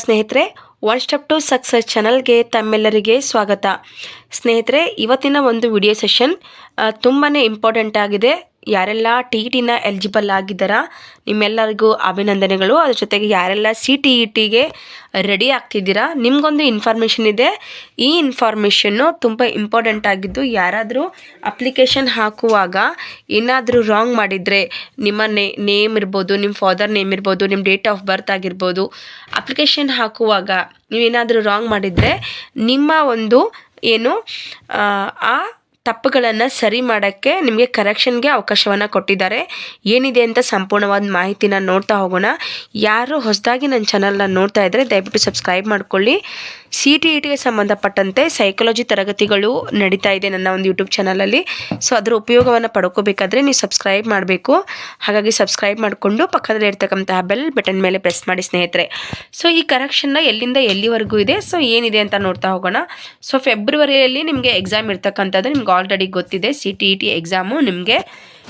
ಸ್ನೇಹಿತರೆ, one step to success ಚಾನಲ್ಗೆ ತಮ್ಮೆಲ್ಲರಿಗೆ ಸ್ವಾಗತ. ಸ್ನೇಹಿತರೆ, ಇವತ್ತಿನ ಒಂದು ವಿಡಿಯೋ ಸೆಷನ್ ತುಂಬಾ ಇಂಪಾರ್ಟೆಂಟ್ ಆಗಿದೆ. ಯಾರೆಲ್ಲ TETನ ಎಲಿಜಿಬಲ್ ಆಗಿದ್ದಾರಾ ನಿಮ್ಮೆಲ್ಲರಿಗೂ ಅಭಿನಂದನೆಗಳು. ಅದ್ರ ಜೊತೆಗೆ ಯಾರೆಲ್ಲ CTETಗೆ ರೆಡಿ ಆಗ್ತಿದ್ದೀರಾ ನಿಮಗೊಂದು ಇನ್ಫಾರ್ಮೇಷನ್ ಇದೆ. ಈ ಇನ್ಫಾರ್ಮೇಷನ್ನು ತುಂಬ ಇಂಪಾರ್ಟೆಂಟ್ ಆಗಿದ್ದು, ಯಾರಾದರೂ ಅಪ್ಲಿಕೇಶನ್ ಹಾಕುವಾಗ ಏನಾದರೂ ರಾಂಗ್ ಮಾಡಿದರೆ, ನಿಮ್ಮ ನೇಮ್ ಇರ್ಬೋದು, ನಿಮ್ಮ ಫಾದರ್ ನೇಮ್ ಇರ್ಬೋದು, ನಿಮ್ಮ ಡೇಟ್ ಆಫ್ ಬರ್ತ್ ಆಗಿರ್ಬೋದು, ಅಪ್ಲಿಕೇಶನ್ ಹಾಕುವಾಗ ನೀವೇನಾದರೂ ರಾಂಗ್ ಮಾಡಿದರೆ ನಿಮ್ಮ ಒಂದು ಏನು ಆ ತಪ್ಪುಗಳನ್ನು ಸರಿ ಮಾಡೋಕ್ಕೆ ನಿಮಗೆ ಕರೆಕ್ಷನ್ಗೆ ಅವಕಾಶವನ್ನು ಕೊಟ್ಟಿದ್ದಾರೆ. ಏನಿದೆ ಅಂತ ಸಂಪೂರ್ಣವಾದ ಮಾಹಿತಿನ ನೋಡ್ತಾ ಹೋಗೋಣ. ಯಾರು ಹೊಸದಾಗಿ ನನ್ನ ಚಾನಲ್ನ ನೋಡ್ತಾ ಇದ್ದರೆ ದಯವಿಟ್ಟು ಸಬ್ಸ್ಕ್ರೈಬ್ ಮಾಡ್ಕೊಳ್ಳಿ. CTETಗೆ ಸಂಬಂಧಪಟ್ಟಂತೆ ಸೈಕಾಲಜಿ ತರಗತಿಗಳು ನಡೀತಾ ಇದೆ ನನ್ನ ಒಂದು ಯೂಟ್ಯೂಬ್ ಚಾನಲಲ್ಲಿ. ಸೊ ಅದರ ಉಪಯೋಗವನ್ನು ಪಡ್ಕೋಬೇಕಾದ್ರೆ ನೀವು ಸಬ್ಸ್ಕ್ರೈಬ್ ಮಾಡಬೇಕು. ಹಾಗಾಗಿ ಸಬ್ಸ್ಕ್ರೈಬ್ ಮಾಡಿಕೊಂಡು ಪಕ್ಕದಲ್ಲಿ ಇರ್ತಕ್ಕಂತಹ ಬೆಲ್ ಬಟನ್ ಮೇಲೆ ಪ್ರೆಸ್ ಮಾಡಿ ಸ್ನೇಹಿತರೆ. ಸೊ ಈ ಕರೆಕ್ಷನ್ನ ಎಲ್ಲಿಂದ ಎಲ್ಲಿವರೆಗೂ ಇದೆ, ಸೊ ಏನಿದೆ ಅಂತ ನೋಡ್ತಾ ಹೋಗೋಣ. ಸೊ ಫೆಬ್ರವರಿಯಲ್ಲಿ ನಿಮಗೆ ಎಕ್ಸಾಮ್ ಇರ್ತಕ್ಕಂಥದ್ದು ನಿಮ್ಗೆ ಆಲ್ರೆಡಿ ಗೊತ್ತಿದೆ. CTET ಎಕ್ಸಾಮು ನಿಮಗೆ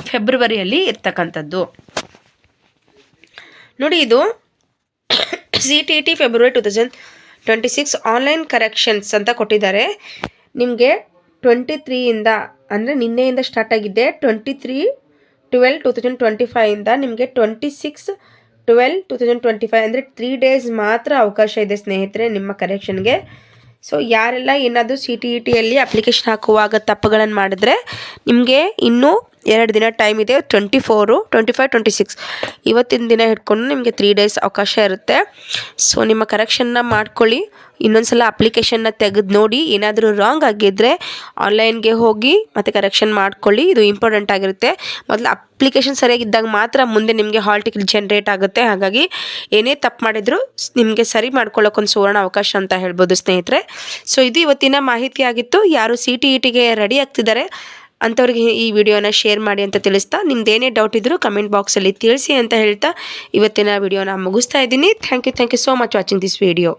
ಫೆಬ್ರವರಿಯಲ್ಲಿ ಇರ್ತಕ್ಕಂಥದ್ದು. ನೋಡಿ, ಇದು CTET ಫೆಬ್ರವರಿ 2026 ಆನ್ಲೈನ್ ಕರೆಕ್ಷನ್ಸ್ ಅಂತ ಕೊಟ್ಟಿದ್ದಾರೆ. ನಿಮಗೆ 23ಇಂದ ಅಂದರೆ ನಿನ್ನೆಯಿಂದ ಸ್ಟಾರ್ಟ್ ಆಗಿದೆ. 23/12/2025 ನಿಮಗೆ 26/12/2025 ಅಂದರೆ 3 ಡೇಸ್ ಮಾತ್ರ ಅವಕಾಶ ಇದೆ ಸ್ನೇಹಿತರೆ ನಿಮ್ಮ ಕರೆಕ್ಷನ್ಗೆ. ಸೊ ಯಾರೆಲ್ಲ ಏನಾದರೂ CTETಯಲ್ಲಿ ಅಪ್ಲಿಕೇಶನ್ ಹಾಕುವಾಗ ತಪ್ಪುಗಳನ್ನು ಮಾಡಿದ್ರೆ ನಿಮಗೆ ಇನ್ನೂ 2 ದಿನ ಟೈಮ್ ಇದೆ. 24, 25, 26 ಇವತ್ತಿನ ದಿನ ಹಿಡ್ಕೊಂಡು ನಿಮಗೆ 3 ಡೇಸ್ ಅವಕಾಶ ಇರುತ್ತೆ. ಸೊ ನಿಮ್ಮ ಕರೆಕ್ಷನ್ನ ಮಾಡ್ಕೊಳ್ಳಿ. ಇನ್ನೊಂದು ಸಲ ಅಪ್ಲಿಕೇಶನ್ನ ತೆಗೆದು ನೋಡಿ. ಏನಾದರೂ ರಾಂಗ್ ಆಗಿದ್ದರೆ ಆನ್ಲೈನ್ಗೆ ಹೋಗಿ ಮತ್ತು ಕರೆಕ್ಷನ್ ಮಾಡ್ಕೊಳ್ಳಿ. ಇದು ಇಂಪಾರ್ಟೆಂಟ್ ಆಗಿರುತ್ತೆ. ಮೊದಲು ಅಪ್ಲಿಕೇಶನ್ ಸರಿಯಾಗಿದ್ದಾಗ ಮಾತ್ರ ಮುಂದೆ ನಿಮಗೆ ಹಾಲ್ ಟಿಕೆಟ್ ಜನ್ರೇಟ್ ಆಗುತ್ತೆ. ಹಾಗಾಗಿ ಏನೇ ತಪ್ಪು ಮಾಡಿದರೂ ನಿಮಗೆ ಸರಿ ಮಾಡ್ಕೊಳ್ಳೋಕ್ಕೊಂದು ಸುವರ್ಣ ಅವಕಾಶ ಅಂತ ಹೇಳ್ಬೋದು ಸ್ನೇಹಿತರೆ. ಸೊ ಇದು ಇವತ್ತಿನ ಮಾಹಿತಿ ಆಗಿತ್ತು. ಯಾರು CTETಗೆ ರೆಡಿ ಆಗ್ತಿದ್ದಾರೆ ಅಂಥವ್ರಿಗೆ ಈ ವಿಡಿಯೋನ ಶೇರ್ ಮಾಡಿ ಅಂತ ತಿಳಿಸ್ತಾ, ನಿಮ್ದೇನೇ ಡೌಟ್ ಇದ್ದರೂ ಕಮೆಂಟ್ ಬಾಕ್ಸಲ್ಲಿ ತಿಳಿಸಿ ಅಂತ ಹೇಳ್ತಾ ಇವತ್ತಿನ ವಿಡಿಯೋನ ಮುಗಿಸ್ತಾ ಇದ್ದೀನಿ. Thank you so much watching this video.